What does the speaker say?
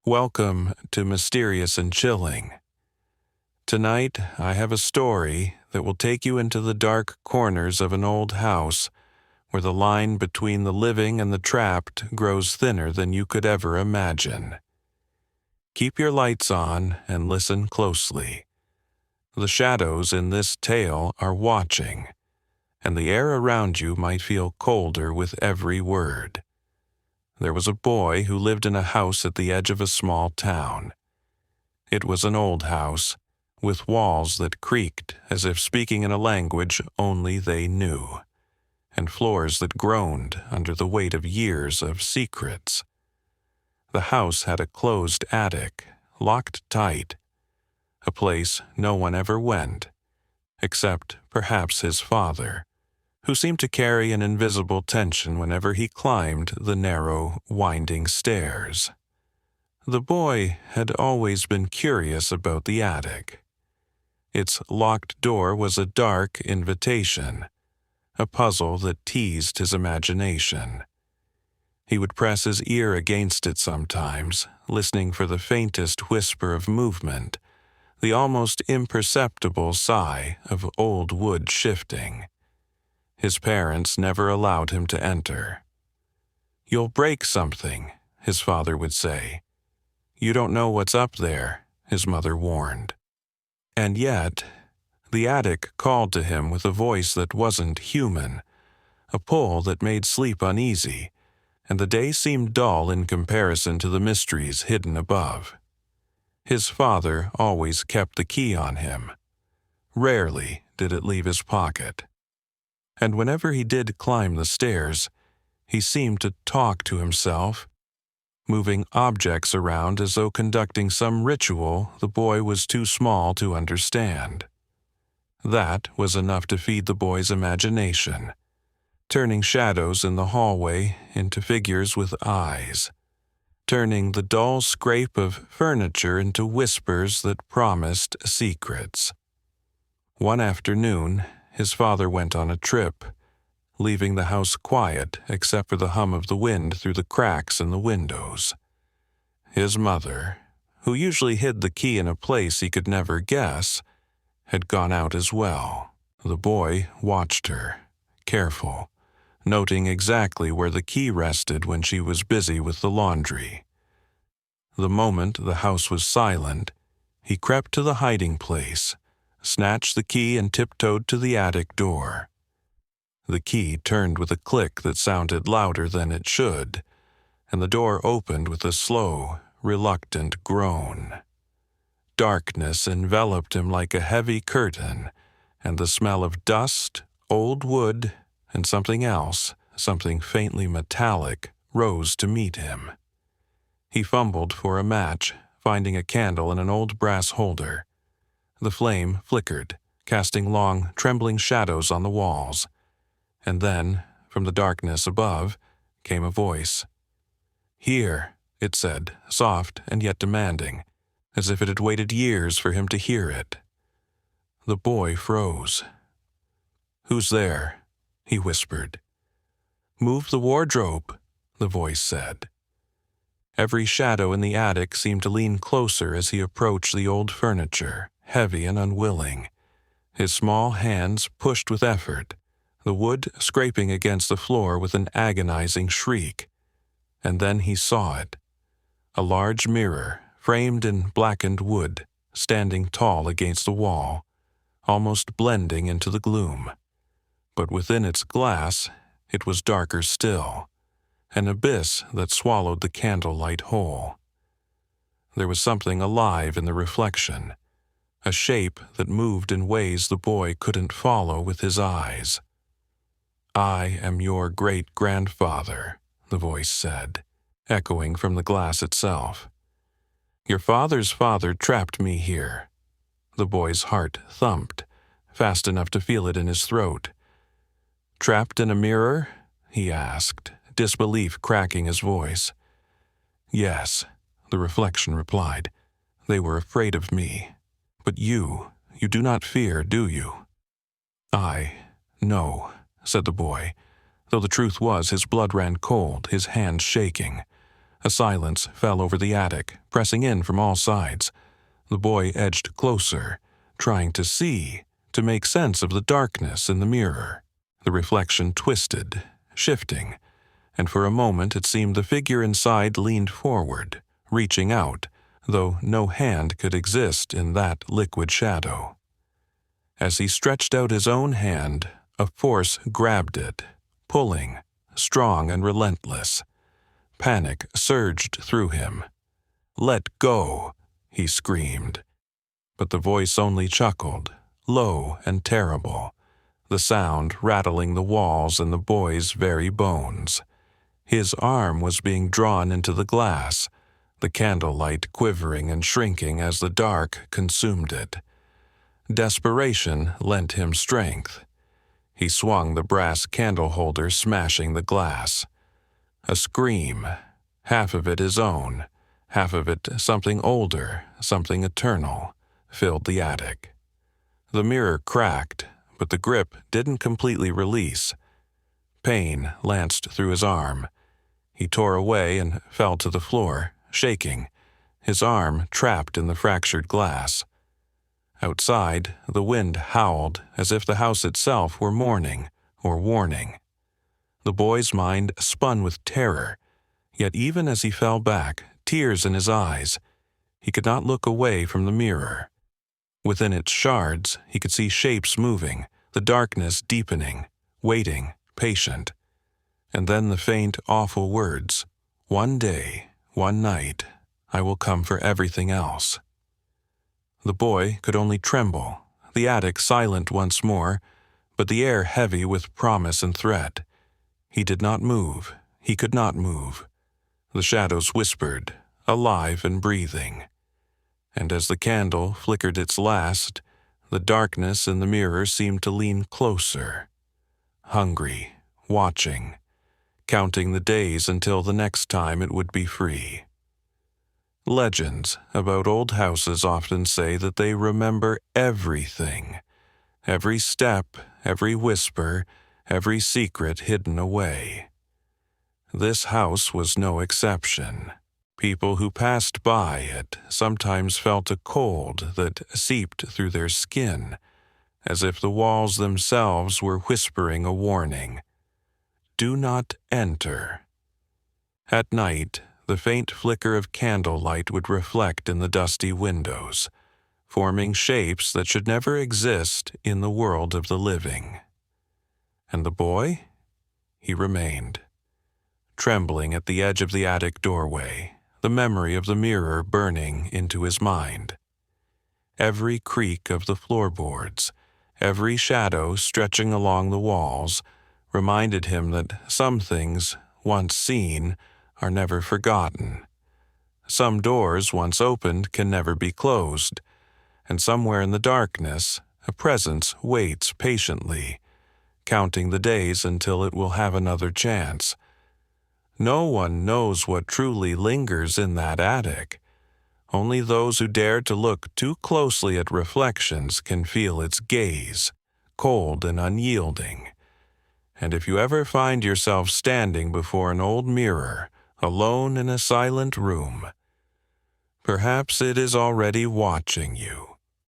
Welcome to Mysterious and Chilling. Tonight, I have a story that will take you into the dark corners of an old house where the line between the living and the trapped grows thinner than you could ever imagine. Keep your lights on and listen closely. The shadows in this tale are watching, and the air around you might feel colder with every word. There was a boy who lived in a house at the edge of a small town. It was an old house, with walls that creaked as if speaking in a language only they knew, and floors that groaned under the weight of years of secrets. The house had a closed attic, locked tight, a place no one ever went, except perhaps his father, who seemed to carry an invisible tension whenever he climbed the narrow, winding stairs. The boy had always been curious about the attic. Its locked door was a dark invitation, a puzzle that teased his imagination. He would press his ear against it sometimes, listening for the faintest whisper of movement, the almost imperceptible sigh of old wood shifting. His parents never allowed him to enter. "You'll break something," his father would say. "You don't know what's up there," his mother warned. And yet, the attic called to him with a voice that wasn't human, a pull that made sleep uneasy, and the day seemed dull in comparison to the mysteries hidden above. His father always kept the key on him. Rarely did it leave his pocket. And whenever he did climb the stairs, he seemed to talk to himself, moving objects around as though conducting some ritual the boy was too small to understand. That was enough to feed the boy's imagination, turning shadows in the hallway into figures with eyes, turning the dull scrape of furniture into whispers that promised secrets. One afternoon, his father went on a trip, leaving the house quiet except for the hum of the wind through the cracks in the windows. His mother, who usually hid the key in a place he could never guess, had gone out as well. The boy watched her, careful, noting exactly where the key rested when she was busy with the laundry. The moment the house was silent, he crept to the hiding place, snatched the key and tiptoed to the attic door. The key turned with a click that sounded louder than it should, and the door opened with a slow, reluctant groan. Darkness enveloped him like a heavy curtain, and the smell of dust, old wood, and something else, something faintly metallic, rose to meet him. He fumbled for a match, finding a candle in an old brass holder. The flame flickered, casting long, trembling shadows on the walls. And then, from the darkness above, came a voice. "Here," it said, soft and yet demanding, as if it had waited years for him to hear it. The boy froze. "Who's there?" he whispered. "Move the wardrobe," the voice said. Every shadow in the attic seemed to lean closer as he approached the old furniture, heavy and unwilling. His small hands pushed with effort, the wood scraping against the floor with an agonizing shriek. And then he saw it. A large mirror, framed in blackened wood, standing tall against the wall, almost blending into the gloom. But within its glass, it was darker still, an abyss that swallowed the candlelight whole. There was something alive in the reflection, a shape that moved in ways the boy couldn't follow with his eyes. "I am your great-grandfather," the voice said, echoing from the glass itself. "Your father's father trapped me here." The boy's heart thumped, fast enough to feel it in his throat. "Trapped in a mirror?" he asked, disbelief cracking his voice. "Yes," the reflection replied. "They were afraid of me. But you do not fear, do you?" "No," said the boy, though the truth was his blood ran cold, his hands shaking. A silence fell over the attic, pressing in from all sides. The boy edged closer, trying to see, to make sense of the darkness in the mirror. The reflection twisted, shifting, and for a moment it seemed the figure inside leaned forward, reaching out, though no hand could exist in that liquid shadow. As he stretched out his own hand, a force grabbed it, pulling, strong and relentless. Panic surged through him. "Let go!" he screamed. But the voice only chuckled, low and terrible, the sound rattling the walls and the boy's very bones. His arm was being drawn into the glass, the candlelight quivering and shrinking as the dark consumed it. Desperation lent him strength. He swung the brass candle holder, smashing the glass. A scream, half of it his own, half of it something older, something eternal, filled the attic. The mirror cracked, but the grip didn't completely release. Pain lanced through his arm. He tore away and fell to the floor, shaking, his arm trapped in the fractured glass. Outside, the wind howled as if the house itself were mourning or warning. The boy's mind spun with terror, yet even as he fell back, tears in his eyes, he could not look away from the mirror. Within its shards, he could see shapes moving, the darkness deepening, waiting, patient. And then the faint, awful words, "One day, one night, I will come for everything else." The boy could only tremble, the attic silent once more, but the air heavy with promise and threat. He did not move. He could not move. The shadows whispered, alive and breathing. And as the candle flickered its last, the darkness in the mirror seemed to lean closer, hungry, watching, counting the days until the next time it would be free. Legends about old houses often say that they remember everything, every step, every whisper, every secret hidden away. This house was no exception. People who passed by it sometimes felt a cold that seeped through their skin, as if the walls themselves were whispering a warning. Do not enter. At night, the faint flicker of candlelight would reflect in the dusty windows, forming shapes that should never exist in the world of the living. And the boy? He remained, trembling at the edge of the attic doorway, the memory of the mirror burning into his mind. Every creak of the floorboards, every shadow stretching along the walls, reminded him that some things, once seen, are never forgotten. Some doors, once opened, can never be closed, and somewhere in the darkness, a presence waits patiently, counting the days until it will have another chance. No one knows what truly lingers in that attic. Only those who dare to look too closely at reflections can feel its gaze, cold and unyielding. And if you ever find yourself standing before an old mirror, alone in a silent room, perhaps it is already watching you.